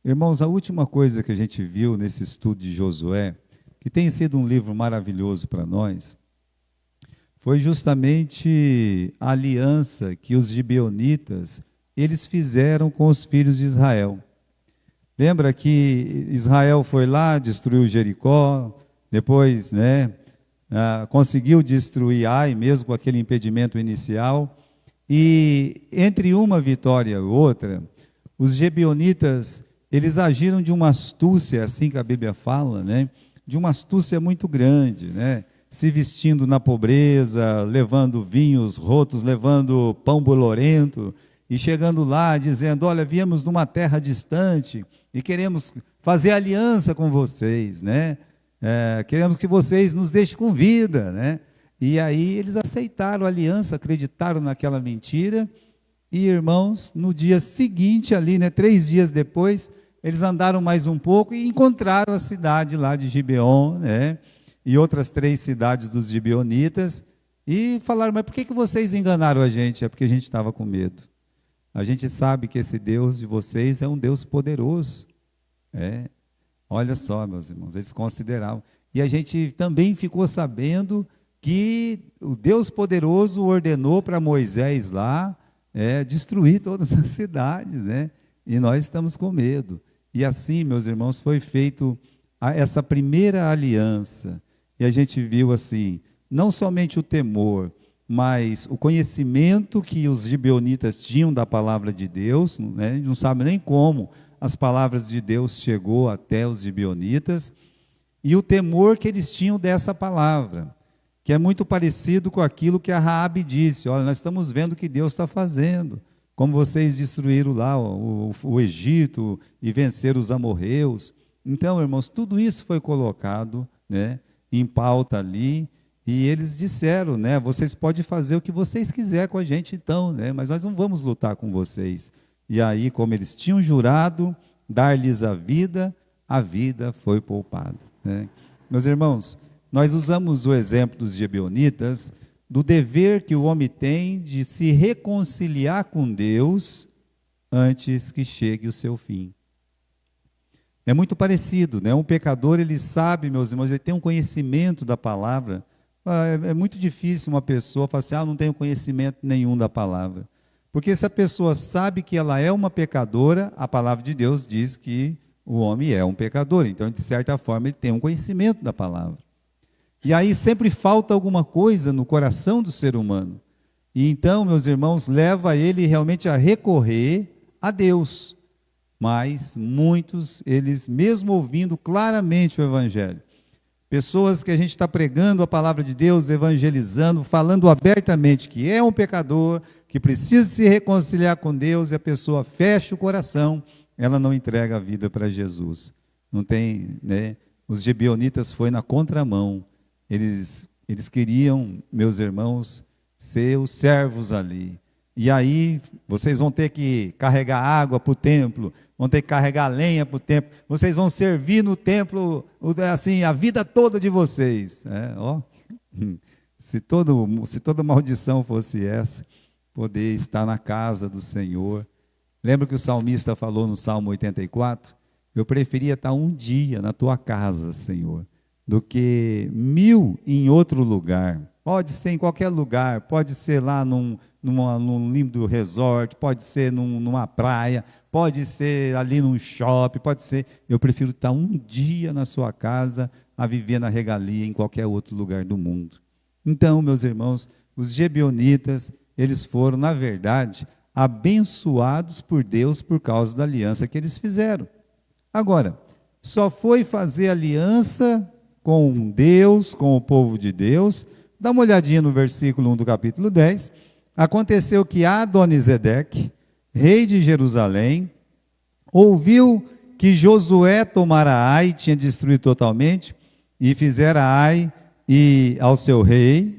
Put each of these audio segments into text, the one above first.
Irmãos, a última coisa que a gente viu nesse estudo de Josué, que tem sido um livro maravilhoso para nós, foi justamente a aliança que os gibeonitas, eles fizeram com os filhos de Israel. Lembra que Israel foi lá, destruiu Jericó, depois, conseguiu destruir Ai, mesmo com aquele impedimento inicial, e entre uma vitória e outra, os gibeonitas, eles agiram de uma astúcia, assim que a Bíblia fala, de uma astúcia muito grande, se vestindo na pobreza, levando vinhos rotos, levando pão bolorento, e chegando lá dizendo, olha, viemos de uma terra distante e queremos fazer aliança com vocês, queremos que vocês nos deixem com vida, E aí eles aceitaram a aliança, acreditaram naquela mentira, e irmãos, no dia seguinte ali, 3 dias depois, eles andaram mais um pouco e encontraram a cidade lá de Gibeon, e outras 3 cidades dos gibeonitas, e falaram, mas por que vocês enganaram a gente? É porque a gente estava com medo. A gente sabe que esse Deus de vocês é um Deus poderoso. Olha só, meus irmãos, eles consideravam. E a gente também ficou sabendo que o Deus poderoso ordenou para Moisés lá destruir todas as cidades, E nós estamos com medo. E assim, meus irmãos, foi feito essa primeira aliança. E a gente viu assim, não somente o temor, mas o conhecimento que os gibeonitas tinham da palavra de Deus, não sabe nem como as palavras de Deus chegou até os gibeonitas, e o temor que eles tinham dessa palavra, que é muito parecido com aquilo que a Raabe disse, olha, nós estamos vendo o que Deus está fazendo, como vocês destruíram lá o Egito e venceram os amorreus. Então, irmãos, tudo isso foi colocado em pauta ali, e eles disseram, vocês podem fazer o que vocês quiserem com a gente então, mas nós não vamos lutar com vocês. E aí, como eles tinham jurado dar-lhes a vida foi poupada. Meus irmãos, nós usamos o exemplo dos gibeonitas, do dever que o homem tem de se reconciliar com Deus antes que chegue o seu fim. É muito parecido, um pecador, ele sabe, meus irmãos, ele tem um conhecimento da palavra. É muito difícil uma pessoa falar assim, não tenho conhecimento nenhum da palavra. Porque se a pessoa sabe que ela é uma pecadora, a palavra de Deus diz que o homem é um pecador. Então, de certa forma, ele tem um conhecimento da palavra. E aí sempre falta alguma coisa no coração do ser humano. E então, meus irmãos, leva ele realmente a recorrer a Deus. Mas muitos, eles mesmo ouvindo claramente o Evangelho, pessoas que a gente está pregando a palavra de Deus, evangelizando, falando abertamente que é um pecador, que precisa se reconciliar com Deus, e a pessoa fecha o coração, ela não entrega a vida para Jesus. Não tem, Os gibeonitas foi na contramão. Eles queriam, meus irmãos, ser os servos ali. E aí, vocês vão ter que carregar água para o templo, vão ter que carregar lenha para o templo, vocês vão servir no templo, assim, a vida toda de vocês. Se toda maldição fosse essa, poder estar na casa do Senhor. Lembra que o salmista falou no Salmo 84? Eu preferia estar um dia na tua casa, Senhor, do que 1000 em outro lugar. Pode ser em qualquer lugar, pode ser lá num lindo resort, pode ser numa praia, pode ser ali num shopping, pode ser. Eu prefiro estar um dia na sua casa a viver na regalia em qualquer outro lugar do mundo. Então, meus irmãos, os gibeonitas, eles foram, na verdade, abençoados por Deus por causa da aliança que eles fizeram. Agora, só foi fazer aliança com Deus, com o povo de Deus. Dá uma olhadinha no versículo 1 do capítulo 10. Aconteceu que Adonisedeque, rei de Jerusalém, ouviu que Josué tomara Ai, tinha destruído totalmente, e fizera Ai e ao seu rei,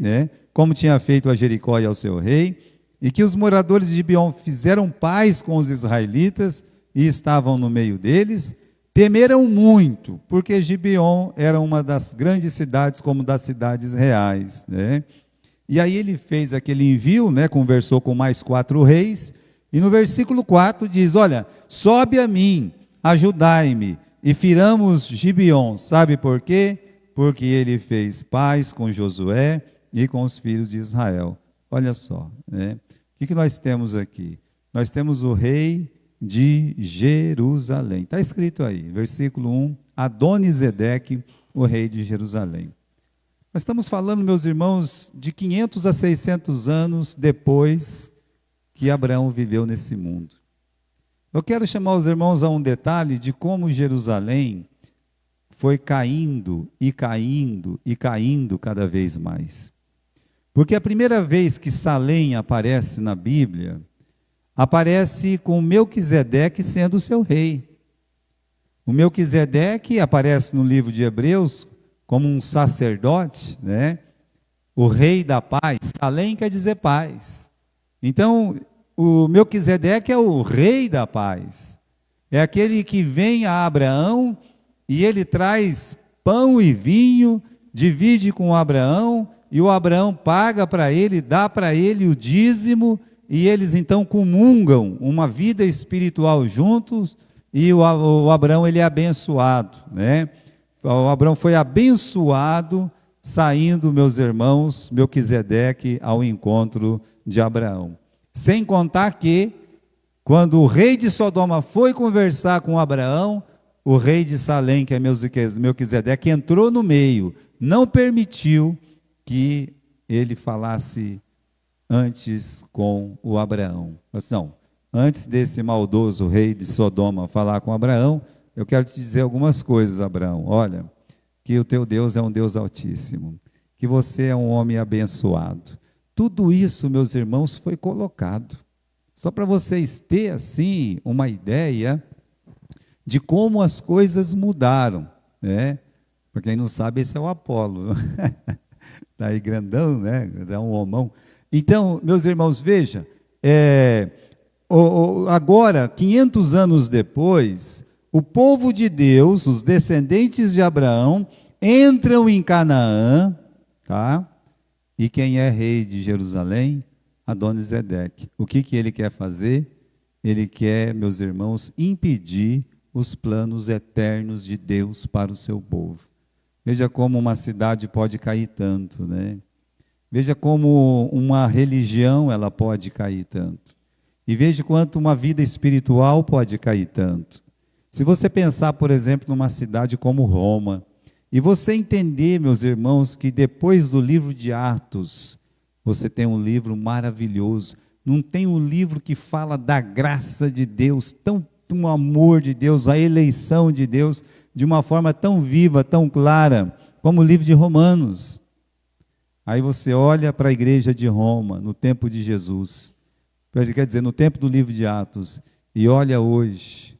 como tinha feito a Jericó e ao seu rei, e que os moradores de Gibeon fizeram paz com os israelitas e estavam no meio deles, temeram muito, porque Gibeon era uma das grandes cidades, como das cidades reais, E aí ele fez aquele envio, conversou com mais 4 reis, e no versículo 4 diz, olha, sobe a mim, ajudai-me, e firamos Gibeon. Sabe por quê? Porque ele fez paz com Josué e com os filhos de Israel. Olha só, né? O que nós temos aqui? Nós temos o rei de Jerusalém. Está escrito aí, versículo 1, Adonisedeque, o rei de Jerusalém. Nós estamos falando, meus irmãos, de 500 a 600 anos depois que Abraão viveu nesse mundo. Eu quero chamar os irmãos a um detalhe de como Jerusalém foi caindo e caindo e caindo cada vez mais. Porque a primeira vez que Salém aparece na Bíblia, aparece com Melquisedeque sendo seu rei. O Melquisedeque aparece no livro de Hebreus como um sacerdote, né? O rei da paz. Salém quer dizer paz. Então, o Melquisedeque é o rei da paz. É aquele que vem a Abraão e ele traz pão e vinho, divide com Abraão, e o Abraão paga para ele, dá para ele o dízimo, e eles então comungam uma vida espiritual juntos, e o Abraão ele é abençoado, né? O Abraão foi abençoado, saindo, meus irmãos, Melquisedeque ao encontro de Abraão. Sem contar que, quando o rei de Sodoma foi conversar com Abraão, o rei de Salém, que é Melquisedeque, entrou no meio, não permitiu que ele falasse antes com o Abraão. Mas não, antes desse maldoso rei de Sodoma falar com Abraão, eu quero te dizer algumas coisas, Abraão. Olha, que o teu Deus é um Deus altíssimo, que você é um homem abençoado. Tudo isso, meus irmãos, foi colocado. Só para vocês terem, assim, uma ideia de como as coisas mudaram, né? Para quem não sabe, esse é o Apolo. Está aí grandão, né? É um homão. Então, meus irmãos, veja, agora, 500 anos depois, o povo de Deus, os descendentes de Abraão, entram em Canaã, tá? E quem é rei de Jerusalém? Adonisedeque. O que ele quer fazer? Ele quer, meus irmãos, impedir os planos eternos de Deus para o seu povo. Veja como uma cidade pode cair tanto, né? Veja como uma religião ela pode cair tanto. E veja quanto uma vida espiritual pode cair tanto. Se você pensar, por exemplo, numa cidade como Roma, e você entender, meus irmãos, que depois do livro de Atos, você tem um livro maravilhoso. Não tem um livro que fala da graça de Deus, um amor de Deus, a eleição de Deus, de uma forma tão viva, tão clara, como o livro de Romanos. Aí você olha para a igreja de Roma, no tempo de Jesus, quer dizer, no tempo do livro de Atos, e olha hoje,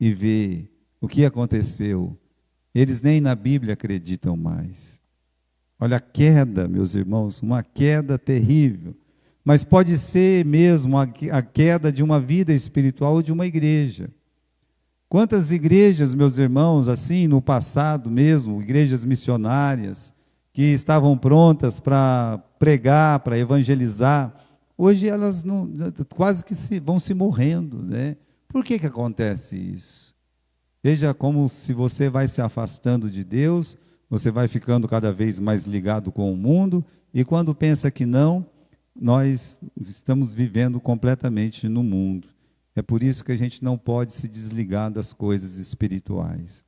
e vê o que aconteceu. Eles nem na Bíblia acreditam mais. Olha a queda, meus irmãos, uma queda terrível. Mas pode ser mesmo a queda de uma vida espiritual ou de uma igreja. Quantas igrejas, meus irmãos, assim, no passado mesmo, igrejas missionárias, que estavam prontas para pregar, para evangelizar, hoje elas não, quase que vão se morrendo, né? Por que acontece isso? Veja como se você vai se afastando de Deus, você vai ficando cada vez mais ligado com o mundo, e quando pensa que não, nós estamos vivendo completamente no mundo. É por isso que a gente não pode se desligar das coisas espirituais.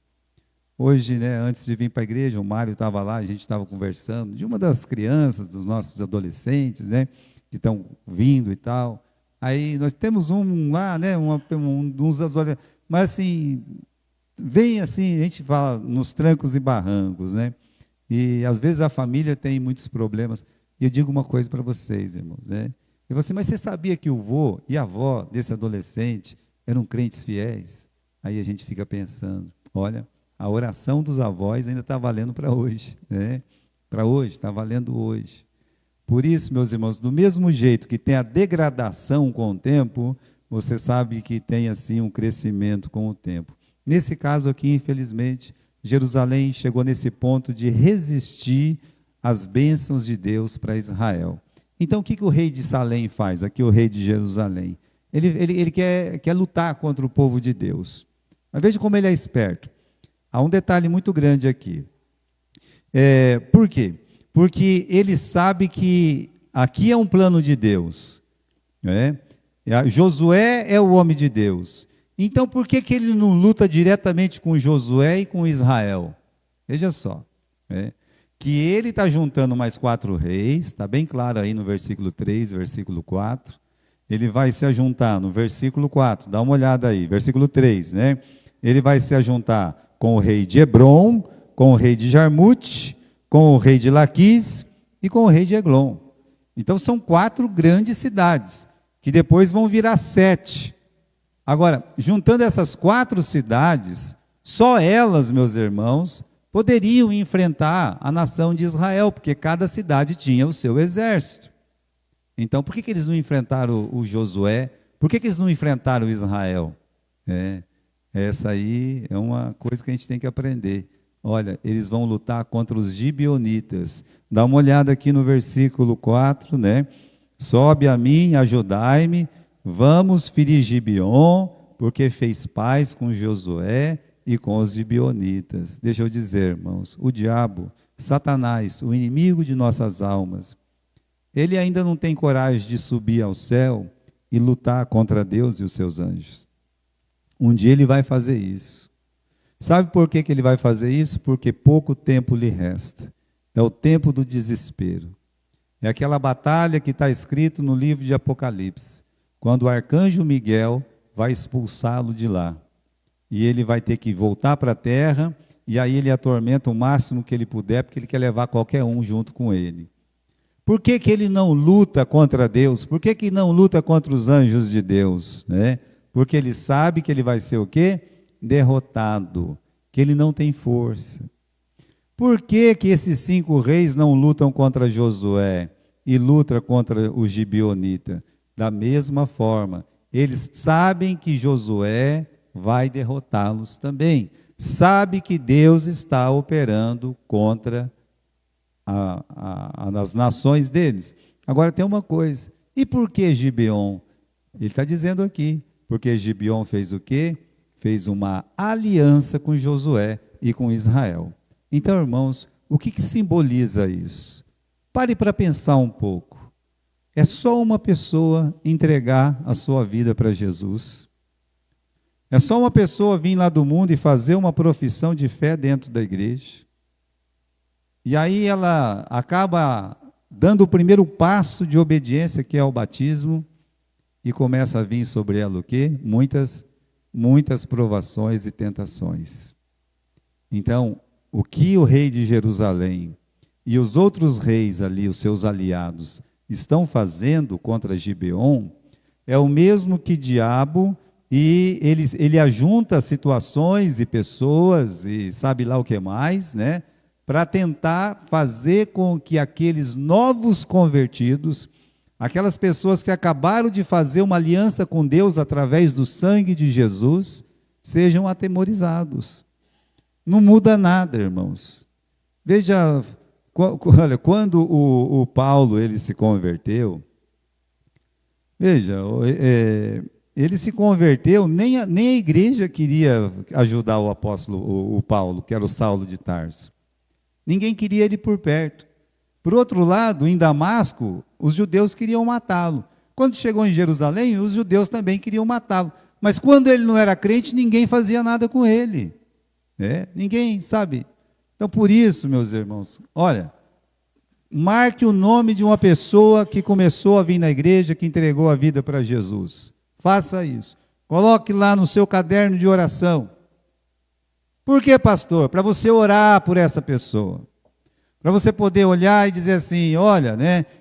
Hoje, né, antes de vir para a igreja, o Mário estava lá, a gente estava conversando, de uma das crianças, dos nossos adolescentes, né, que estão vindo e tal. Aí nós temos um lá, né, uns adolescentes, mas assim, vem assim, a gente fala nos trancos e barrancos, né? E às vezes a família tem muitos problemas. E eu digo uma coisa para vocês, irmãos, né? E você, mas você sabia que o vô e a avó desse adolescente eram crentes fiéis? Aí a gente fica pensando, olha, a oração dos avós ainda está valendo para hoje, né? Para hoje, está valendo hoje. Por isso, meus irmãos, do mesmo jeito que tem a degradação com o tempo, você sabe que tem assim um crescimento com o tempo. Nesse caso aqui, infelizmente, Jerusalém chegou nesse ponto de resistir às bênçãos de Deus para Israel. Então, o que o rei de Salém faz? Aqui o rei de Jerusalém. Ele quer lutar contra o povo de Deus. Mas veja como ele é esperto. Há um detalhe muito grande aqui. Por quê? Porque ele sabe que aqui é um plano de Deus. Né? Josué é o homem de Deus. Então, por que ele não luta diretamente com Josué e com Israel? Veja só. Que ele está juntando mais 4 reis, está bem claro aí no versículo 3, versículo 4. Ele vai se ajuntar no versículo 4, dá uma olhada aí, versículo 3, né? Ele vai se ajuntar com o rei de Hebron, com o rei de Jarmute, com o rei de Laquis e com o rei de Eglon. Então são 4 grandes cidades, que depois vão virar 7. Agora, juntando essas 4 cidades, só elas, meus irmãos, poderiam enfrentar a nação de Israel, porque cada cidade tinha o seu exército. Então, por que eles não enfrentaram o Josué? Por que eles não enfrentaram Israel? Essa aí é uma coisa que a gente tem que aprender. Olha, eles vão lutar contra os gibeonitas. Dá uma olhada aqui no versículo 4, né? Sobe a mim, ajudai-me, vamos ferir Gibeon, porque fez paz com Josué e com os gibeonitas. Deixa eu dizer, irmãos, o diabo, Satanás, o inimigo de nossas almas, ele ainda não tem coragem de subir ao céu e lutar contra Deus e os seus anjos. Um dia ele vai fazer isso. Sabe por que ele vai fazer isso? Porque pouco tempo lhe resta. É o tempo do desespero. É aquela batalha que está escrito no livro de Apocalipse, quando o arcanjo Miguel vai expulsá-lo de lá. E ele vai ter que voltar para a terra, e aí ele atormenta o máximo que ele puder, porque ele quer levar qualquer um junto com ele. Por que ele não luta contra Deus? Por que não luta contra os anjos de Deus? Porque ele sabe que ele vai ser o quê? Derrotado, que ele não tem força. Por que esses 5 reis não lutam contra Josué e lutam contra o gibeonita? Da mesma forma, eles sabem que Josué vai derrotá-los também. Sabe que Deus está operando contra as nações deles. Agora tem uma coisa, e por que Gibeon? Ele está dizendo aqui, porque Gibeon fez o quê? Fez uma aliança com Josué e com Israel. Então, irmãos, o que simboliza isso? Pare para pensar um pouco. É só uma pessoa entregar a sua vida para Jesus? É só uma pessoa vir lá do mundo e fazer uma profissão de fé dentro da igreja? E aí ela acaba dando o primeiro passo de obediência, que é o batismo, e começa a vir sobre ela o quê? Muitas provações e tentações. Então, o que o rei de Jerusalém e os outros reis ali, os seus aliados, estão fazendo contra Gibeon, é o mesmo que diabo, e ele ajunta situações e pessoas, e sabe lá o que mais, né? Para tentar fazer com que aqueles novos convertidos, aquelas pessoas que acabaram de fazer uma aliança com Deus através do sangue de Jesus, sejam atemorizados. Não muda nada, irmãos. Veja, olha, quando o Paulo ele se converteu, veja, ele se converteu, nem a igreja queria ajudar o apóstolo, o Paulo, que era o Saulo de Tarso. Ninguém queria ele por perto. Por outro lado, em Damasco, os judeus queriam matá-lo. Quando chegou em Jerusalém, os judeus também queriam matá-lo. Mas quando ele não era crente, ninguém fazia nada com ele. Ninguém, sabe? Então, por isso, meus irmãos, olha, marque o nome de uma pessoa que começou a vir na igreja, que entregou a vida para Jesus. Faça isso. Coloque lá no seu caderno de oração. Por que, pastor? Para você orar por essa pessoa. Para você poder olhar e dizer assim, olha,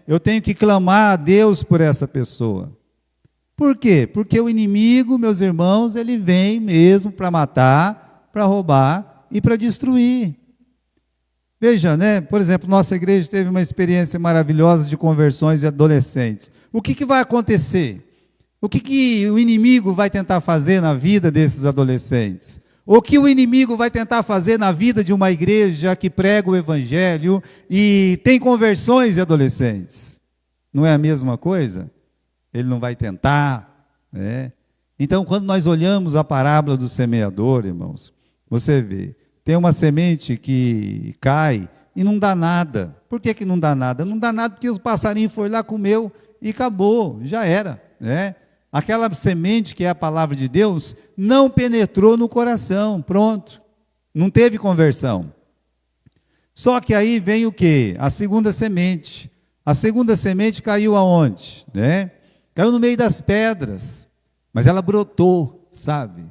eu tenho que clamar a Deus por essa pessoa. Por quê? Porque o inimigo, meus irmãos, ele vem mesmo para matar, para roubar e para destruir. Veja, por exemplo, nossa igreja teve uma experiência maravilhosa de conversões de adolescentes. O que vai acontecer? O que o inimigo vai tentar fazer na vida desses adolescentes? O que o inimigo vai tentar fazer na vida de uma igreja que prega o evangelho e tem conversões de adolescentes? Não é a mesma coisa? Ele não vai tentar, Então, quando nós olhamos a parábola do semeador, irmãos, você vê, tem uma semente que cai e não dá nada. Por que não dá nada? Não dá nada porque os passarinhos foram lá, comeu e acabou, já era, né? Aquela semente que é a palavra de Deus não penetrou no coração, pronto, não teve conversão. Só que aí vem o quê? A segunda semente. A segunda semente caiu aonde? Né? Caiu no meio das pedras, mas ela brotou, sabe?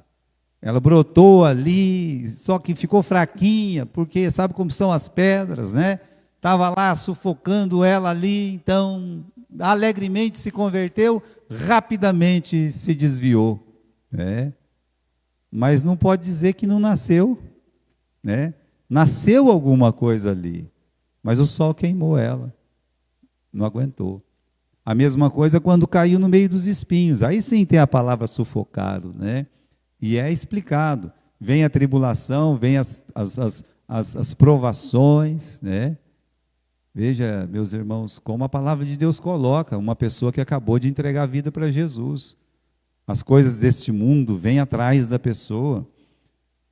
Ela brotou ali, só que ficou fraquinha, porque sabe como são as pedras, né? Estava lá sufocando ela ali, então alegremente se converteu, rapidamente se desviou, né? Mas não pode dizer que não nasceu, né? Nasceu alguma coisa ali, mas o sol queimou ela, não aguentou. A mesma coisa quando caiu no meio dos espinhos, aí sim tem a palavra sufocado, né? E é explicado, vem a tribulação, vem as provações, né? Veja, meus irmãos, como a palavra de Deus coloca, uma pessoa que acabou de entregar a vida para Jesus. As coisas deste mundo vêm atrás da pessoa.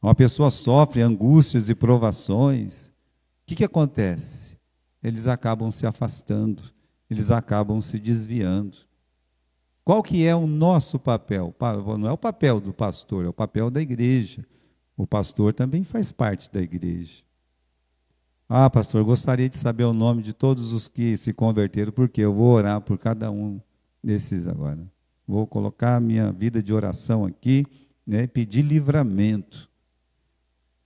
Uma pessoa sofre angústias e provações. O que acontece? Eles acabam se afastando, eles acabam se desviando. Qual que é o nosso papel? Não é o papel do pastor, é o papel da igreja. O pastor também faz parte da igreja. Ah, pastor, gostaria de saber o nome de todos os que se converteram, porque eu vou orar por cada um desses agora. Vou colocar a minha vida de oração aqui, né, pedir livramento.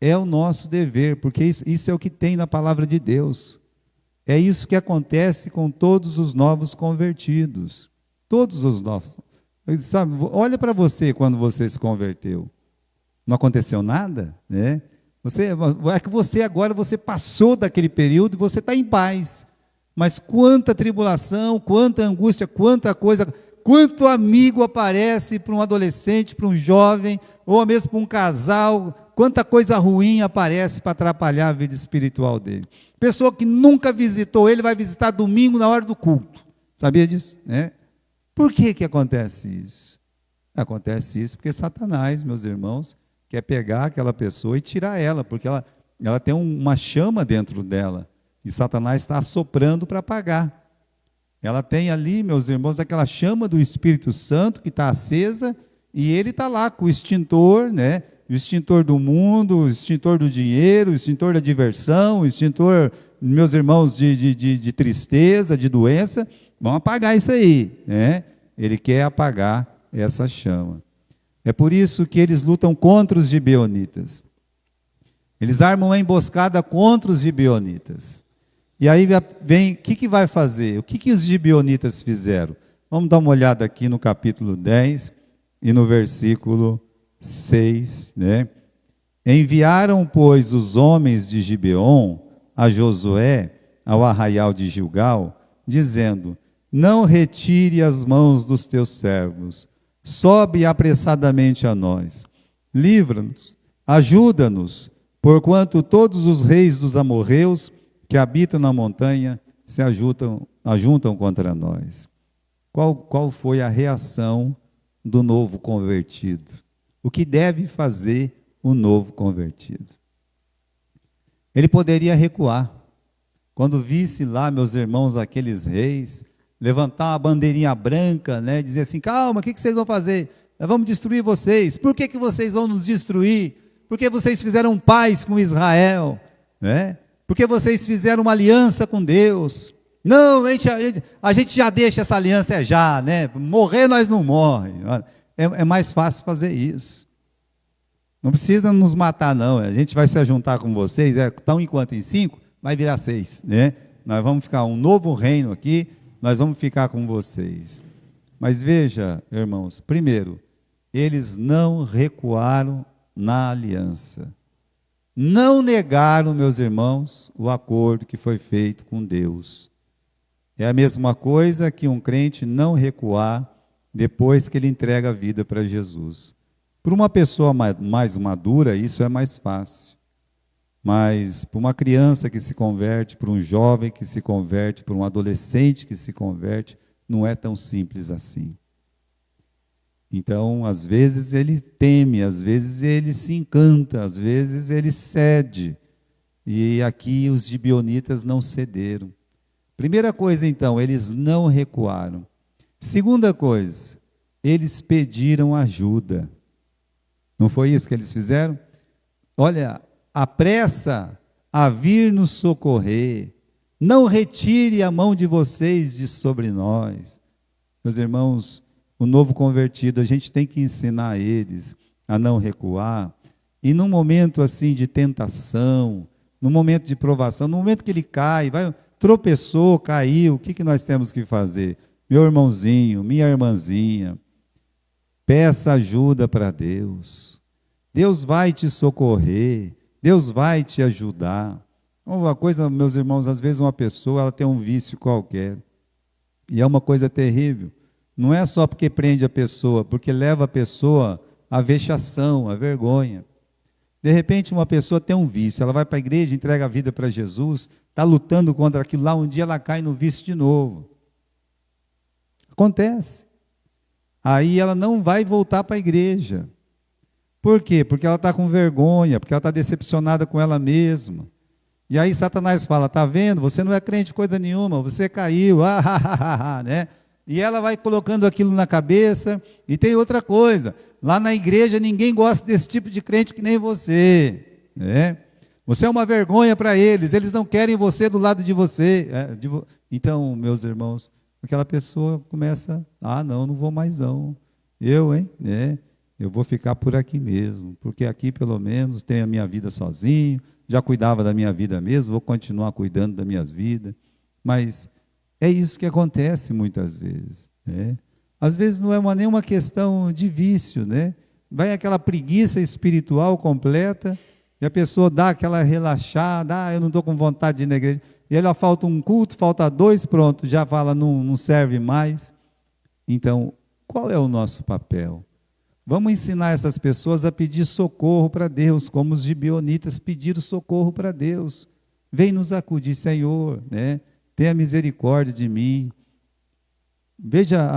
É o nosso dever, porque isso é o que tem na palavra de Deus. É isso que acontece com todos os novos convertidos. Todos os novos. Sabe, olha para você quando você se converteu. Não aconteceu nada, né? É que você agora você passou daquele período e você está em paz. Mas quanta tribulação, quanta angústia, quanta coisa, quanto amigo aparece para um adolescente, para um jovem, ou mesmo para um casal, quanta coisa ruim aparece para atrapalhar a vida espiritual dele. Pessoa que nunca visitou ele vai visitar domingo na hora do culto. Sabia disso? Né? Por que acontece isso? Acontece isso porque Satanás, meus irmãos, quer pegar aquela pessoa e tirar ela, porque ela tem uma chama dentro dela, e Satanás está assoprando para apagar. Ela tem ali, meus irmãos, aquela chama do Espírito Santo que está acesa, e ele está lá com o extintor, né? O extintor do mundo, o extintor do dinheiro, o extintor da diversão, o extintor, meus irmãos, de tristeza, de doença. Vão apagar isso aí, né? Ele quer apagar essa chama. É por isso que eles lutam contra os gibeonitas. Eles armam uma emboscada contra os gibeonitas. E aí vem, o que vai fazer? O que os gibeonitas fizeram? Vamos dar uma olhada aqui no capítulo 10 e no versículo 6, né? Enviaram, pois, os homens de Gibeon a Josué, ao arraial de Gilgal, dizendo: não retire as mãos dos teus servos, sobe apressadamente a nós, livra-nos, ajuda-nos, porquanto todos os reis dos amorreus que habitam na montanha se ajuntam contra nós. Qual foi a reação do novo convertido? O que deve fazer o novo convertido? Ele poderia recuar. Quando visse lá, meus irmãos, aqueles reis, levantar uma bandeirinha branca, né, dizer assim: calma, o que vocês vão fazer? Nós vamos destruir vocês. Por que vocês vão nos destruir? Porque vocês fizeram paz com Israel, né? Porque vocês fizeram uma aliança com Deus. Não, a gente já deixa essa aliança já, né? Morrer nós não morremos. É mais fácil fazer isso. Não precisa nos matar, não. A gente vai se ajuntar com vocês, tão enquanto em 5, vai virar 6, né? Nós vamos ficar um novo reino aqui, nós vamos ficar com vocês. Mas veja, irmãos, primeiro, eles não recuaram na aliança. Não negaram, meus irmãos, o acordo que foi feito com Deus. É a mesma coisa que um crente não recuar depois que ele entrega a vida para Jesus. Para uma pessoa mais madura, isso é mais fácil. Mas para uma criança que se converte, para um jovem que se converte, para um adolescente que se converte, não é tão simples assim. Então, às vezes ele teme, às vezes ele se encanta, às vezes ele cede. E aqui os gibeonitas não cederam. Primeira coisa, então, eles não recuaram. Segunda coisa, eles pediram ajuda. Não foi isso que eles fizeram? Olha, apressa a vir nos socorrer. Não retire a mão de vocês de sobre nós. Meus irmãos, o novo convertido, a gente tem que ensinar eles a não recuar. E num momento assim de tentação, num momento de provação, no momento que ele cai, tropeçou, caiu, o que nós temos que fazer? Meu irmãozinho, minha irmãzinha, peça ajuda para Deus. Deus vai te socorrer, Deus vai te ajudar. Uma coisa, meus irmãos, às vezes uma pessoa ela tem um vício qualquer, e é uma coisa terrível. Não é só porque prende a pessoa, porque leva a pessoa à vexação, à vergonha. De repente uma pessoa tem um vício, ela vai para a igreja, entrega a vida para Jesus, está lutando contra aquilo lá, um dia ela cai no vício de novo. Acontece. Aí ela não vai voltar para a igreja. Por quê? Porque ela está com vergonha, porque ela está decepcionada com ela mesma. E aí Satanás fala, está vendo? Você não é crente coisa nenhuma, você caiu, né? E ela vai colocando aquilo na cabeça. E tem outra coisa, lá na igreja ninguém gosta desse tipo de crente que nem você, né? Você é uma vergonha para eles não querem você do lado de você. Então, meus irmãos, aquela pessoa começa, não vou mais não. Eu vou ficar por aqui mesmo, porque aqui pelo menos tenho a minha vida sozinho, já cuidava da minha vida mesmo, vou continuar cuidando da minha vida. Mas é isso que acontece muitas vezes, né? Às vezes não é nenhuma questão de vício, né? Vai aquela preguiça espiritual completa, e a pessoa dá aquela relaxada, eu não estou com vontade de ir na igreja, e ela falta um culto, falta 2, pronto, já fala, não serve mais. Então, qual é o nosso papel? Vamos ensinar essas pessoas a pedir socorro para Deus, como os gibeonitas pediram socorro para Deus. Vem nos acudir, Senhor, né? Tenha misericórdia de mim. Veja,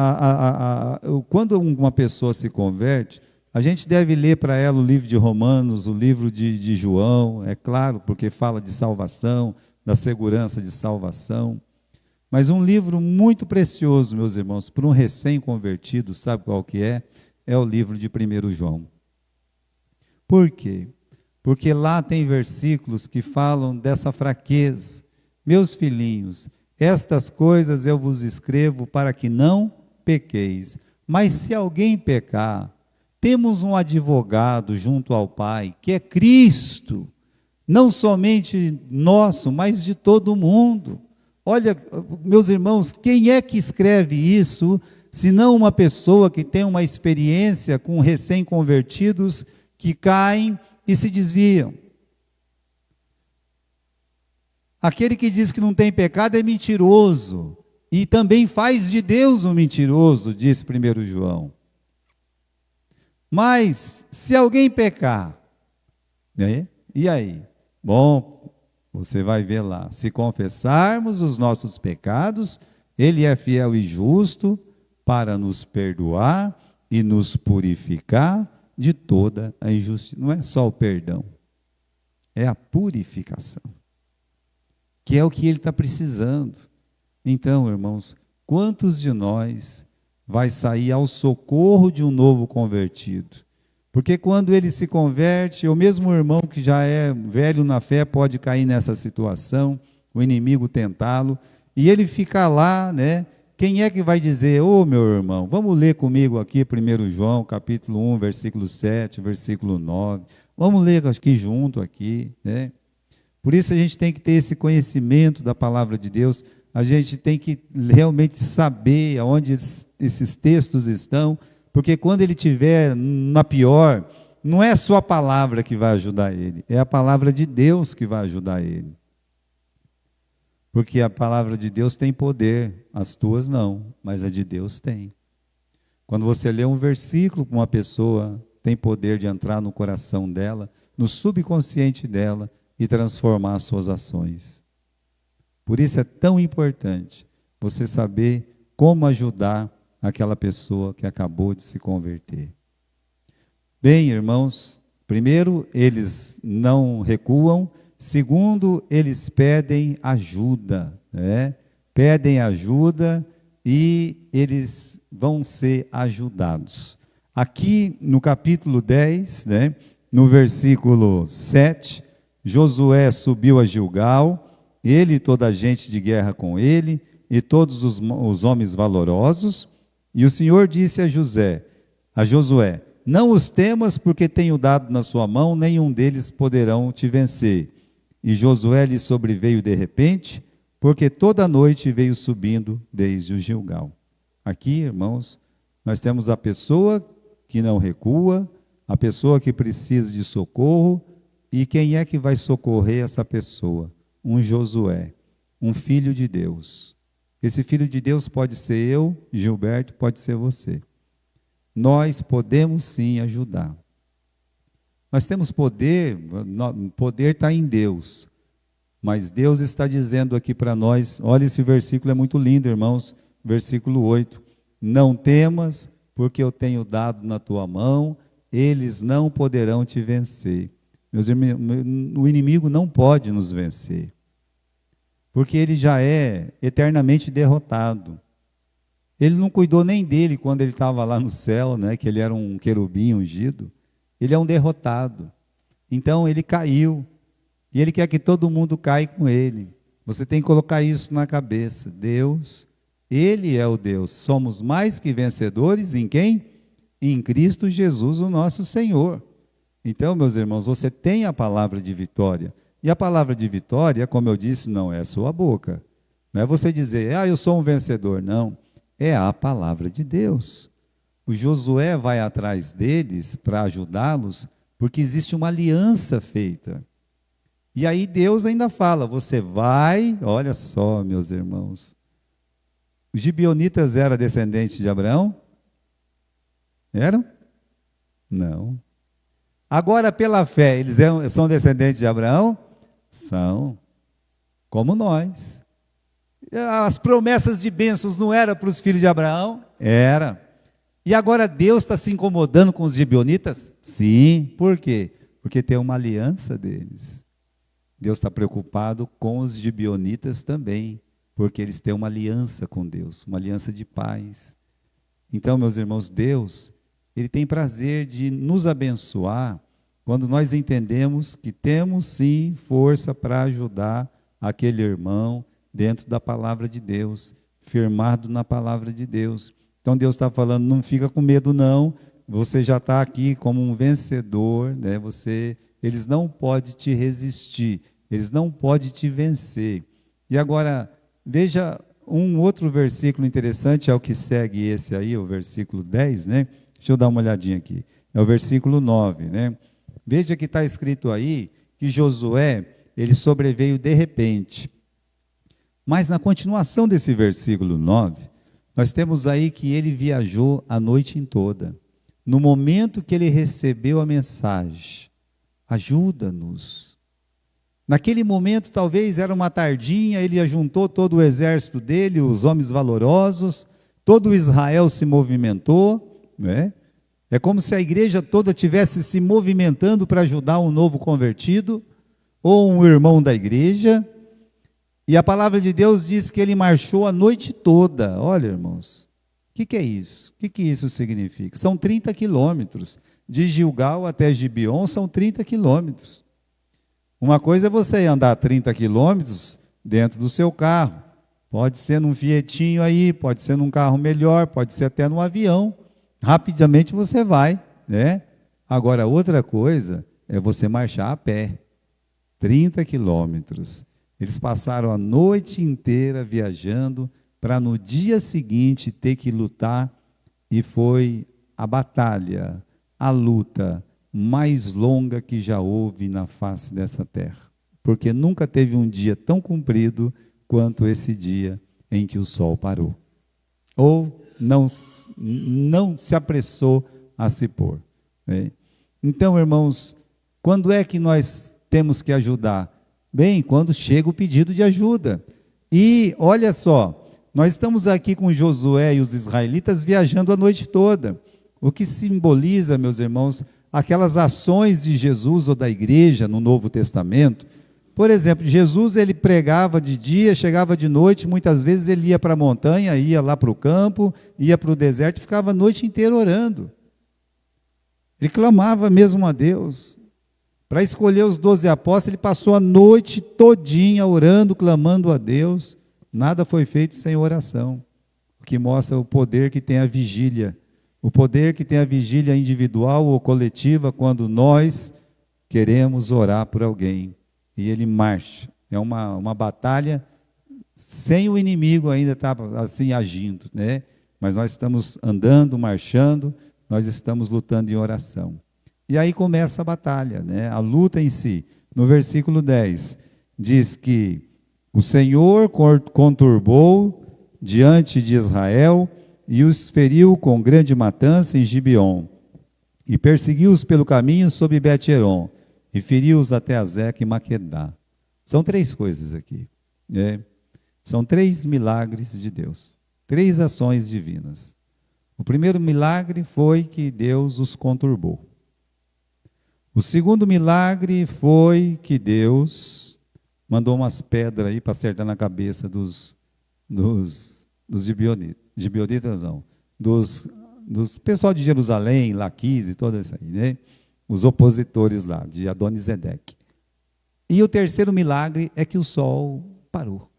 quando uma pessoa se converte, a gente deve ler para ela o livro de Romanos, o livro de João, é claro, porque fala de salvação, da segurança de salvação. Mas um livro muito precioso, meus irmãos, para um recém-convertido, sabe qual que é? É o livro de 1 João. Por quê? Porque lá tem versículos que falam dessa fraqueza. Meus filhinhos, estas coisas eu vos escrevo para que não pequeis. Mas se alguém pecar, temos um advogado junto ao Pai, que é Cristo, não somente nosso, mas de todo mundo. Olha, meus irmãos, quem é que escreve isso, se não uma pessoa que tem uma experiência com recém-convertidos que caem e se desviam? Aquele que diz que não tem pecado é mentiroso, e também faz de Deus um mentiroso, diz 1 João. Mas, se alguém pecar, né? E aí? Bom, você vai ver lá, se confessarmos os nossos pecados, Ele é fiel e justo para nos perdoar e nos purificar de toda a injustiça. Não é só o perdão, é a purificação, que é o que ele está precisando. Então, irmãos, quantos de nós vai sair ao socorro de um novo convertido? Porque quando ele se converte, o mesmo irmão que já é velho na fé pode cair nessa situação, o inimigo tentá-lo, e ele fica lá, né? Quem é que vai dizer, meu irmão, vamos ler comigo aqui 1 João, capítulo 1, versículo 7, versículo 9, vamos ler aqui junto aqui, né? Por isso a gente tem que ter esse conhecimento da palavra de Deus, a gente tem que realmente saber aonde esses textos estão, porque quando ele estiver na pior, não é só a palavra que vai ajudar ele, é a palavra de Deus que vai ajudar ele. Porque a palavra de Deus tem poder, as tuas não, mas a de Deus tem. Quando você lê um versículo com uma pessoa, tem poder de entrar no coração dela, no subconsciente dela, e transformar as suas ações. Por isso é tão importante você saber como ajudar aquela pessoa que acabou de se converter. Bem, irmãos, primeiro, eles não recuam. Segundo, eles pedem ajuda, né? Pedem ajuda e eles vão ser ajudados. Aqui no capítulo 10, né, no versículo 7, Josué subiu a Gilgal, ele e toda a gente de guerra com ele, e todos os homens valorosos, e o Senhor disse a Josué, não os temas, porque tenho dado na sua mão, nenhum deles poderão te vencer. E Josué lhe sobreveio de repente, porque toda noite veio subindo desde o Gilgal. Aqui, irmãos, nós temos a pessoa que não recua, a pessoa que precisa de socorro, e quem é que vai socorrer essa pessoa? Um Josué, um filho de Deus. Esse filho de Deus pode ser eu, Gilberto, pode ser você. Nós podemos sim ajudar. Nós temos poder, poder está em Deus. Mas Deus está dizendo aqui para nós, olha, esse versículo é muito lindo, irmãos, versículo 8. Não temas, porque eu tenho dado na tua mão, eles não poderão te vencer. Meus irmãos, o inimigo não pode nos vencer, porque ele já é eternamente derrotado. Ele não cuidou nem dele quando ele estava lá no céu, né, que ele era um querubim ungido. Ele é um derrotado. Então ele caiu. E ele quer que todo mundo caia com ele. Você tem que colocar isso na cabeça. Deus, ele é o Deus. Somos mais que vencedores em quem? Em Cristo Jesus, o nosso Senhor. Então, meus irmãos, você tem a palavra de vitória. E a palavra de vitória, como eu disse, não é a sua boca. Não é você dizer, eu sou um vencedor. Não. É a palavra de Deus. O Josué vai atrás deles para ajudá-los, porque existe uma aliança feita. E aí Deus ainda fala, você vai, olha só, meus irmãos. Os gibeonitas eram descendentes de Abraão? Eram? Não. Agora, pela fé, eles são descendentes de Abraão? São. Como nós. As promessas de bênçãos não eram para os filhos de Abraão? Era. E agora Deus está se incomodando com os gibeonitas? Sim. Por quê? Porque tem uma aliança deles. Deus está preocupado com os gibeonitas também, porque eles têm uma aliança com Deus, uma aliança de paz. Então, meus irmãos, Deus, Ele tem prazer de nos abençoar quando nós entendemos que temos sim força para ajudar aquele irmão dentro da palavra de Deus, firmado na palavra de Deus. Então Deus está falando, não fica com medo não, você já está aqui como um vencedor, né? Eles não podem te resistir, eles não podem te vencer. E agora, veja um outro versículo interessante, é o que segue esse aí, o versículo 10, né? Deixa eu dar uma olhadinha aqui. É o versículo 9, né? Veja que está escrito aí que Josué, ele sobreveio de repente. Mas na continuação desse versículo 9, nós temos aí que ele viajou a noite em toda. No momento que ele recebeu a mensagem, ajuda-nos. Naquele momento, talvez era uma tardinha, ele ajuntou todo o exército dele, os homens valorosos, todo Israel se movimentou, né? É como se a igreja toda estivesse se movimentando para ajudar um novo convertido, ou um irmão da igreja, e a palavra de Deus diz que ele marchou a noite toda. Olha, irmãos, o que é isso? O que isso significa? São 30 quilômetros, de Gilgal até Gibeon são 30 quilômetros. Uma coisa é você andar 30 quilômetros dentro do seu carro, pode ser num Fietinho aí, pode ser num carro melhor, pode ser até num avião, rapidamente você vai, né? Agora, outra coisa é você marchar a pé, 30 quilômetros. Eles passaram a noite inteira viajando para no dia seguinte ter que lutar, e foi a batalha, a luta mais longa que já houve na face dessa terra, porque nunca teve um dia tão comprido quanto esse dia em que o sol parou, ou não se apressou a se pôr, né? Então, irmãos, quando é que nós temos que ajudar? Bem, quando chega o pedido de ajuda. E olha só, nós estamos aqui com Josué e os israelitas viajando a noite toda, o que simboliza, meus irmãos, aquelas ações de Jesus ou da igreja no Novo Testamento. Por exemplo, Jesus ele pregava de dia, chegava de noite, muitas vezes ele ia para a montanha, ia lá para o campo, ia para o deserto e ficava a noite inteira orando. Ele clamava mesmo a Deus. Para escolher os 12 apóstolos, ele passou a noite todinha orando, clamando a Deus. Nada foi feito sem oração, o que mostra o poder que tem a vigília. O poder que tem a vigília individual ou coletiva quando nós queremos orar por alguém. E ele marcha. É uma batalha sem o inimigo ainda estar assim agindo, né? Mas nós estamos andando, marchando, nós estamos lutando em oração. E aí começa a batalha, né? A luta em si. No versículo 10, diz que o Senhor conturbou diante de Israel e os feriu com grande matança em Gibeon, e perseguiu-os pelo caminho sob Bet-Heron, e feriu-os até Azeca e Maquedá. São 3 coisas aqui, né? São 3 milagres de Deus, 3 ações divinas. O primeiro milagre foi que Deus os conturbou. O segundo milagre foi que Deus mandou umas pedras aí para acertar na cabeça dos gibeonitas não, dos pessoal de Jerusalém, Laquis e toda isso aí, né? Os opositores lá, de Adonisedeque. E o terceiro milagre é que o sol parou.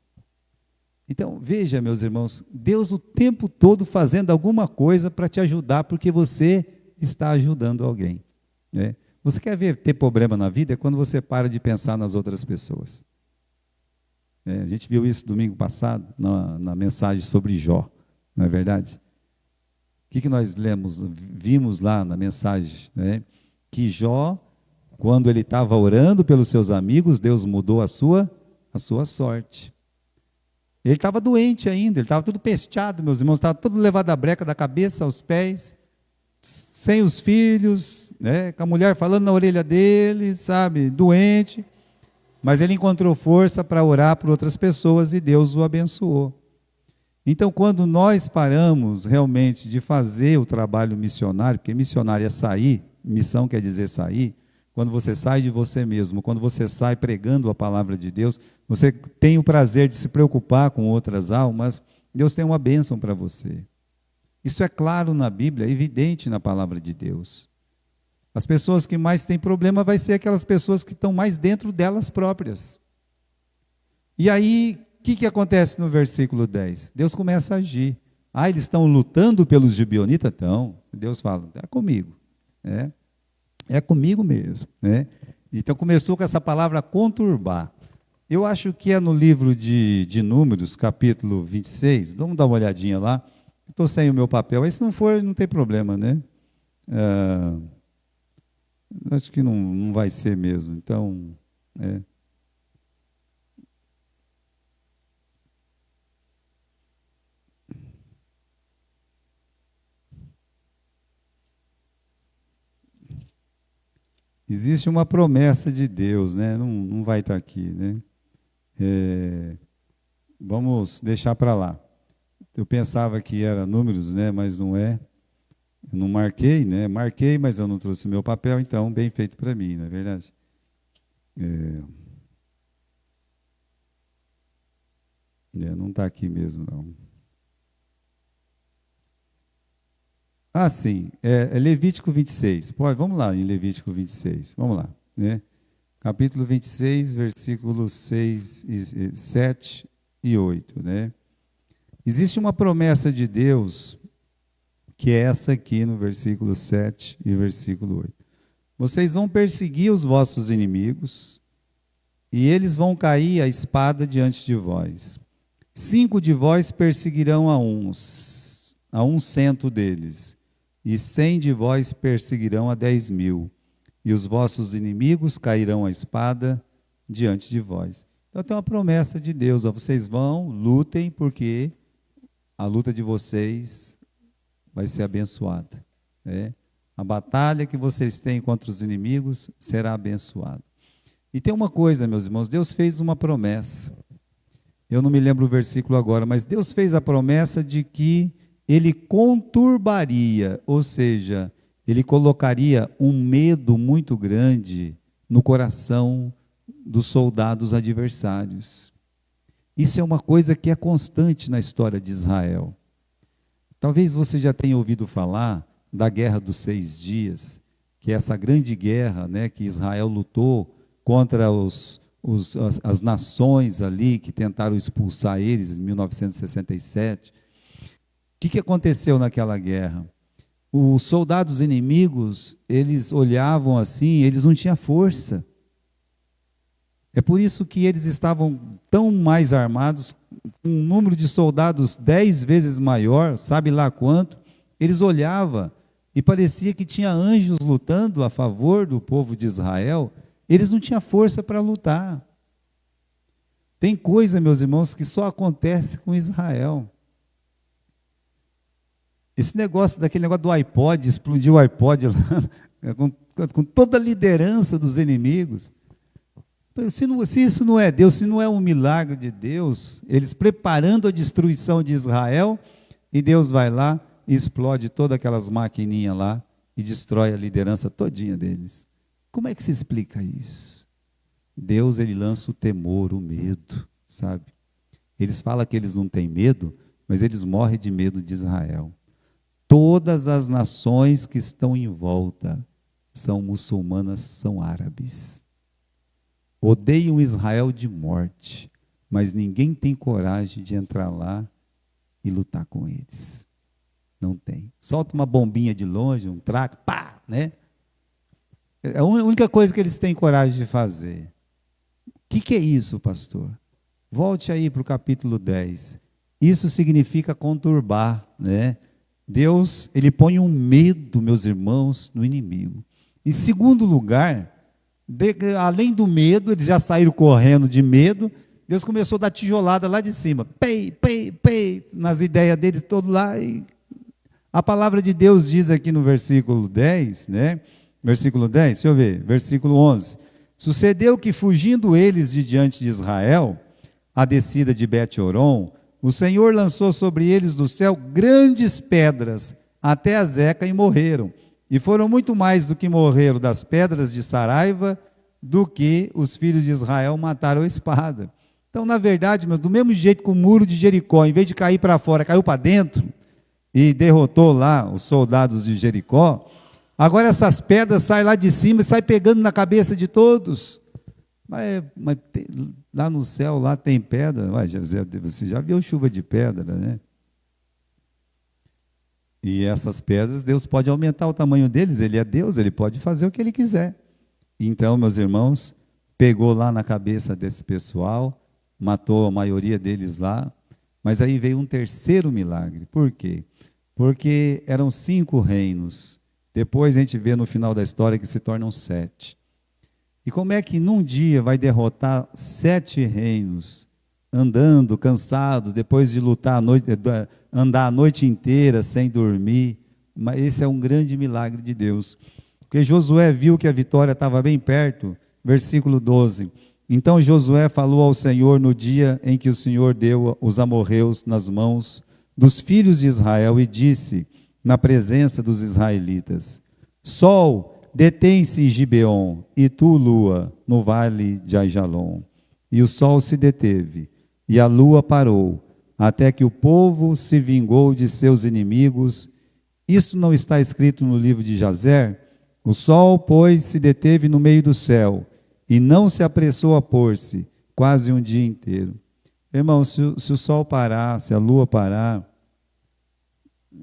Então, veja, meus irmãos, Deus o tempo todo fazendo alguma coisa para te ajudar, porque você está ajudando alguém, né? Você quer ter problema na vida? É quando você para de pensar nas outras pessoas. A gente viu isso domingo passado, na mensagem sobre Jó, não é verdade? O que nós vimos lá na mensagem, né? Que Jó, quando ele estava orando pelos seus amigos, Deus mudou a sua sorte. Ele estava doente ainda, ele estava todo pesteado, meus irmãos, estava todo levado à breca da cabeça aos pés, sem os filhos, né? Com a mulher falando na orelha dele, sabe, doente. Mas ele encontrou força para orar por outras pessoas e Deus o abençoou. Então, quando nós paramos realmente de fazer o trabalho missionário, porque missionário é sair, missão quer dizer sair, quando você sai de você mesmo, quando você sai pregando a palavra de Deus, você tem o prazer de se preocupar com outras almas, Deus tem uma bênção para você. Isso é claro na Bíblia, é evidente na palavra de Deus. As pessoas que mais têm problema vai ser aquelas pessoas que estão mais dentro delas próprias. E aí, o que acontece no versículo 10? Deus começa a agir. Eles estão lutando pelos gibeonitas? Então, Deus fala, é comigo. É comigo mesmo. Né? Então, começou com essa palavra conturbar. Eu acho que é no livro de Números, capítulo 26, vamos dar uma olhadinha lá. Estou sem o meu papel, aí se não for, não tem problema, né? Acho que não vai ser mesmo, então... Existe uma promessa de Deus, né? Não vai estar aqui, né? Vamos deixar para lá. Eu pensava que era Números, né? Mas não é. Eu não marquei, né? Marquei, mas eu não trouxe o meu papel, então bem feito para mim, não é verdade? Não está aqui mesmo, não. Sim, é Levítico 26. Vamos lá em Levítico 26, vamos lá. Né? Capítulo 26, versículos 7 e 8. Né? Existe uma promessa de Deus, que é essa aqui no versículo 7 e versículo 8. Vocês vão perseguir os vossos inimigos, e eles vão cair a espada diante de vós. 5 de vós perseguirão a 100 deles, e 100 de vós perseguirão a 10.000, e os vossos inimigos cairão a espada diante de vós. Então tem uma promessa de Deus, vocês vão, lutem, porque a luta de vocês vai ser abençoada. Né? A batalha que vocês têm contra os inimigos será abençoada. E tem uma coisa, meus irmãos, Deus fez uma promessa. eu não me lembro o versículo agora, mas Deus fez a promessa de que ele conturbaria, ou seja, ele colocaria um medo muito grande no coração dos soldados adversários. Isso é uma coisa que é constante na história de Israel. Talvez você já tenha ouvido falar da Guerra dos 6 Dias, que é essa grande guerra, né, que Israel lutou contra as nações ali que tentaram expulsar eles em 1967. O que aconteceu naquela guerra? Os soldados inimigos, eles olhavam assim, eles não tinham força. É por isso que eles estavam tão mais armados, com um número de soldados 10 vezes maior, sabe lá quanto. Eles olhavam e parecia que tinha anjos lutando a favor do povo de Israel. Eles não tinham força para lutar. Tem coisa, meus irmãos, que só acontece com Israel. Esse negócio, daquele negócio do iPod, explodiu o iPod lá, com toda a liderança dos inimigos. Se isso não é Deus, se não é um milagre de Deus, eles preparando a destruição de Israel, e Deus vai lá e explode todas aquelas maquininhas lá e destrói a liderança todinha deles. Como é que se explica isso? Deus, ele lança o temor, o medo, sabe? Eles falam que eles não têm medo, mas eles morrem de medo de Israel. Todas as nações que estão em volta são muçulmanas, são árabes. Odeiam Israel de morte, mas ninguém tem coragem de entrar lá e lutar com eles. Não tem. Solta uma bombinha de longe, um traque, pá, né? É a única coisa que eles têm coragem de fazer. O que é isso, pastor? Volte aí para o capítulo 10. Isso significa conturbar, né? Deus, ele põe um medo, meus irmãos, no inimigo. Em segundo lugar, além do medo, eles já saíram correndo de medo, Deus começou a dar tijolada lá de cima, pei, pei, pei, nas ideias deles, todo lá. E a palavra de Deus diz aqui no versículo 10, né? Versículo 10, deixa eu ver, versículo 11. Sucedeu que, fugindo eles de diante de Israel, a descida de Bet-Horon, o Senhor lançou sobre eles do céu grandes pedras, até a Zeca, e morreram. E foram muito mais do que morreram das pedras de Saraiva, do que os filhos de Israel mataram a espada. Então, na verdade, mas do mesmo jeito que o muro de Jericó, em vez de cair para fora, caiu para dentro, e derrotou lá os soldados de Jericó, agora essas pedras saem lá de cima e saem pegando na cabeça de todos. Mas lá no céu, lá tem pedra. Você já viu chuva de pedra, né? E essas pedras, Deus pode aumentar o tamanho deles. Ele é Deus, ele pode fazer o que ele quiser. Então, meus irmãos, pegou lá na cabeça desse pessoal, matou a maioria deles lá. Mas aí veio um terceiro milagre. Por quê? Porque eram 5 reinos. Depois a gente vê no final da história que se tornam 7. E como é que num dia vai derrotar 7 reinos, andando, cansado, depois de lutar andar a noite inteira sem dormir? Mas esse é um grande milagre de Deus. Porque Josué viu que a vitória estava bem perto, versículo 12. Então Josué falou ao Senhor no dia em que o Senhor deu os amorreus nas mãos dos filhos de Israel e disse, na presença dos israelitas: Sol, detém-se em Gibeon, e tu, lua, no vale de Aijalon. E o sol se deteve, e a lua parou, até que o povo se vingou de seus inimigos. Isso não está escrito no livro de Jazer? O sol, pois, se deteve no meio do céu, e não se apressou a pôr-se, quase um dia inteiro. Irmão, se o sol parar, se a lua parar,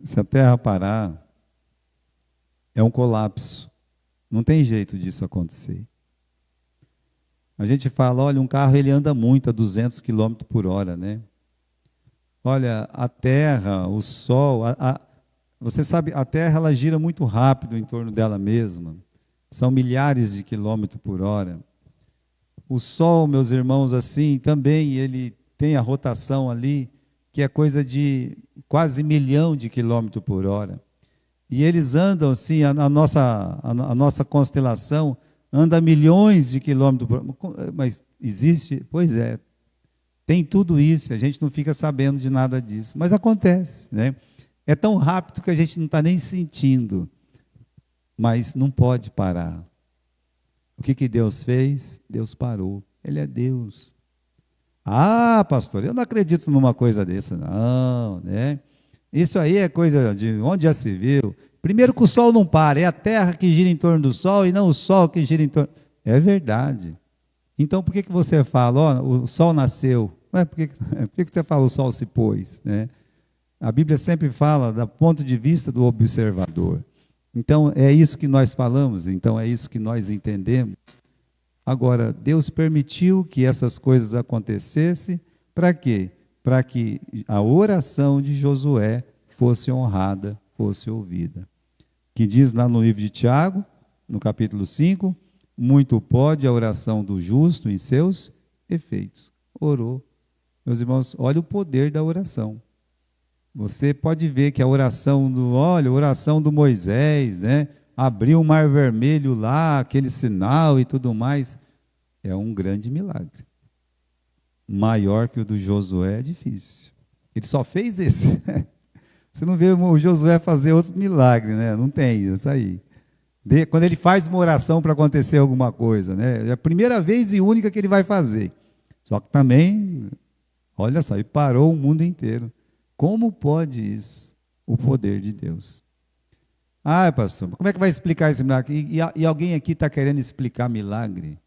se a terra parar, é um colapso. Não tem jeito disso acontecer. A gente fala, olha, um carro ele anda muito a 200 km por hora, né? Olha, a terra, o sol, você sabe, a terra ela gira muito rápido em torno dela mesma. São milhares de quilômetros por hora. O sol, meus irmãos, assim, também ele tem a rotação ali, que é coisa de quase 1 milhão de quilômetros por hora. E eles andam assim, a nossa constelação anda a milhões de quilômetros por hora. Mas existe? Pois é. Tem tudo isso, a gente não fica sabendo de nada disso, mas acontece, né? É tão rápido que a gente não está nem sentindo, mas não pode parar. O que Deus fez? Deus parou. Ele é Deus. Ah, pastor, eu não acredito numa coisa dessa, não, né? Isso aí é coisa de onde já se viu. Primeiro que o sol não para, é a terra que gira em torno do sol e não o sol que gira em torno. É verdade. Então por que você fala, ó, o sol nasceu? Ué, por que você fala o sol se pôs, né? A Bíblia sempre fala do ponto de vista do observador. Então é isso que nós falamos, então é isso que nós entendemos. Agora, Deus permitiu que essas coisas acontecessem, para quê? Para que a oração de Josué fosse honrada, fosse ouvida. Que diz lá no livro de Tiago, no capítulo 5, muito pode a oração do justo em seus efeitos. Orou. Meus irmãos, olha o poder da oração. Você pode ver que a oração do Moisés, né? Abriu o mar vermelho lá, aquele sinal e tudo mais, é um grande milagre. Maior que o do Josué é difícil. Ele só fez esse. Você não vê o Josué fazer outro milagre, né? Não tem isso aí. Quando ele faz uma oração para acontecer alguma coisa, né? É a primeira vez e única que ele vai fazer. Só que também, olha só, ele parou o mundo inteiro. Como pode isso? O poder de Deus. Ah, pastor, como é que vai explicar esse milagre? E alguém aqui está querendo explicar milagre?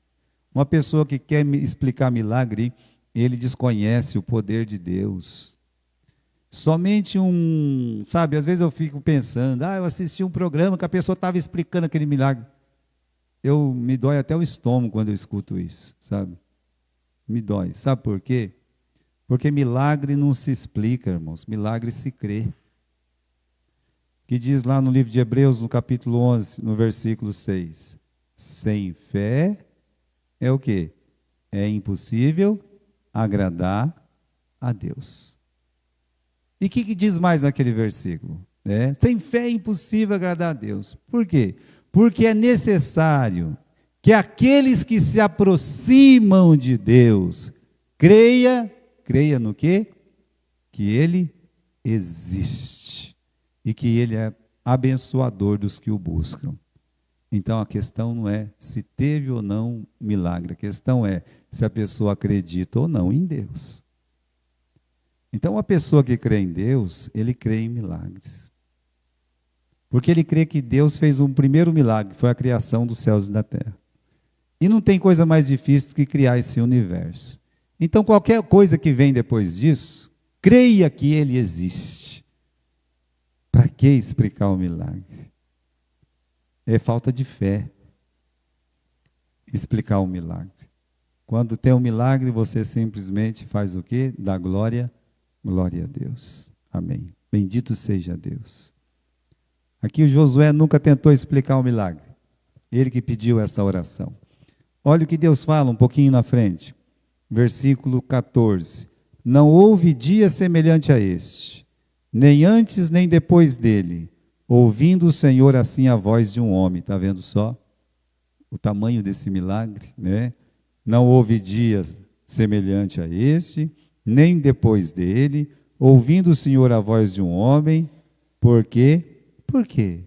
Uma pessoa que quer explicar milagre, ele desconhece o poder de Deus. Somente sabe, às vezes eu fico pensando, eu assisti um programa que a pessoa estava explicando aquele milagre. Me dói até o estômago quando eu escuto isso, sabe? Me dói. Sabe por quê? Porque milagre não se explica, irmãos, milagre se crê. Que diz lá no livro de Hebreus, no capítulo 11, no versículo 6. Sem fé é o quê? É impossível agradar a Deus. E o que diz mais naquele versículo? Sem fé é impossível agradar a Deus. Por quê? Porque é necessário que aqueles que se aproximam de Deus, creia no quê? Que Ele existe. E que Ele é abençoador dos que o buscam. Então a questão não é se teve ou não milagre, a questão é se a pessoa acredita ou não em Deus. Então a pessoa que crê em Deus, ele crê em milagres. Porque ele crê que Deus fez um primeiro milagre, que foi a criação dos céus e da terra. E não tem coisa mais difícil do que criar esse universo. Então qualquer coisa que vem depois disso, creia que Ele existe. Para que explicar o milagre? É falta de fé explicar o milagre. Quando tem um milagre, você simplesmente faz o quê? Dá glória a Deus. Amém. Bendito seja Deus. Aqui o Josué nunca tentou explicar o milagre. Ele que pediu essa oração. Olha o que Deus fala um pouquinho na frente. Versículo 14. Não houve dia semelhante a este, nem antes nem depois dele, ouvindo o Senhor assim a voz de um homem. Está vendo só o tamanho desse milagre, né? Não houve dia semelhante a este, nem depois dele, ouvindo o Senhor a voz de um homem. Por quê? Por quê?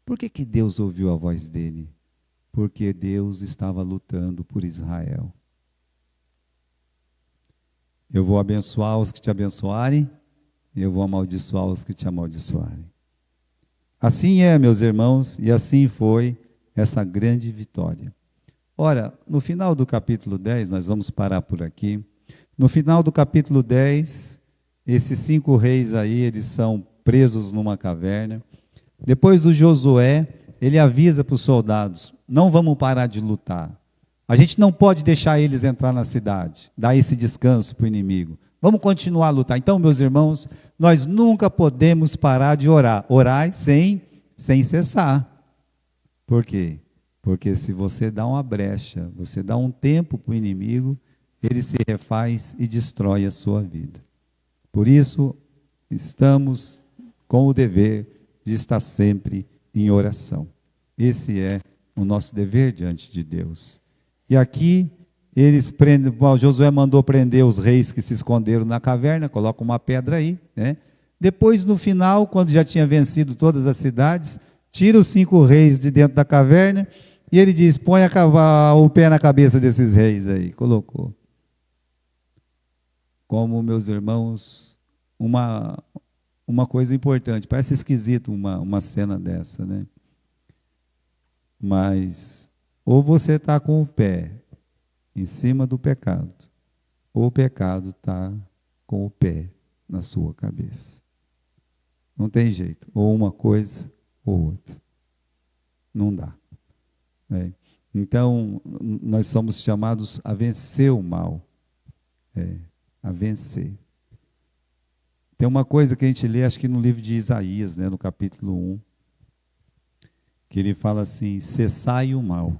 Por que Deus ouviu a voz dele? Porque Deus estava lutando por Israel. Eu vou abençoar os que te abençoarem, e eu vou amaldiçoar os que te amaldiçoarem. Assim é, meus irmãos, e assim foi essa grande vitória. Ora, no final do capítulo 10, nós vamos parar por aqui. No final do capítulo 10, esses 5 reis aí, eles são presos numa caverna. Depois do Josué, ele avisa para os soldados, não vamos parar de lutar. A gente não pode deixar eles entrar na cidade, dar esse descanso para o inimigo. Vamos continuar a lutar. Então, meus irmãos, nós nunca podemos parar de orar. Orar sem cessar. Por quê? Porque se você dá uma brecha, você dá um tempo para o inimigo, ele se refaz e destrói a sua vida. Por isso, estamos com o dever de estar sempre em oração. Esse é o nosso dever diante de Deus. E aqui, Josué mandou prender os reis que se esconderam na caverna, coloca uma pedra aí, né? Depois, no final, quando já tinha vencido todas as cidades, tira os 5 reis de dentro da caverna, e ele diz, põe o pé na cabeça desses reis aí, colocou. Como, meus irmãos, uma coisa importante, parece esquisito uma cena dessa, né? Mas, ou você está com o pé em cima do pecado, ou o pecado está com o pé na sua cabeça. Não tem jeito, ou uma coisa ou outra. Não dá. Então, nós somos chamados a vencer o mal. A vencer. Tem uma coisa que a gente lê, acho que no livro de Isaías, né, no capítulo 1, que ele fala assim, cessai o mal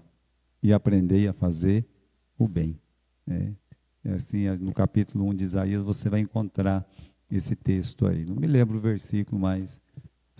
e aprendei a fazer o bem. Assim, no capítulo 1 de Isaías você vai encontrar esse texto aí. Não me lembro o versículo, mas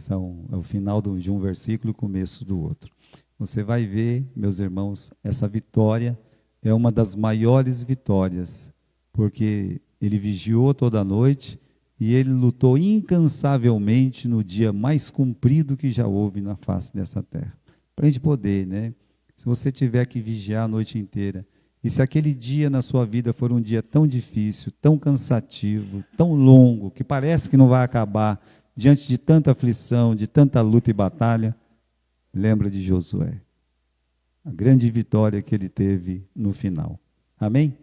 é o final de um versículo e o começo do outro. Você vai ver, meus irmãos, essa vitória é uma das maiores vitórias, porque ele vigiou toda a noite e ele lutou incansavelmente no dia mais comprido que já houve na face dessa terra. Para a gente poder, né? Se você tiver que vigiar a noite inteira, e se aquele dia na sua vida for um dia tão difícil, tão cansativo, tão longo, que parece que não vai acabar, diante de tanta aflição, de tanta luta e batalha, lembra de Josué. A grande vitória que ele teve no final. Amém?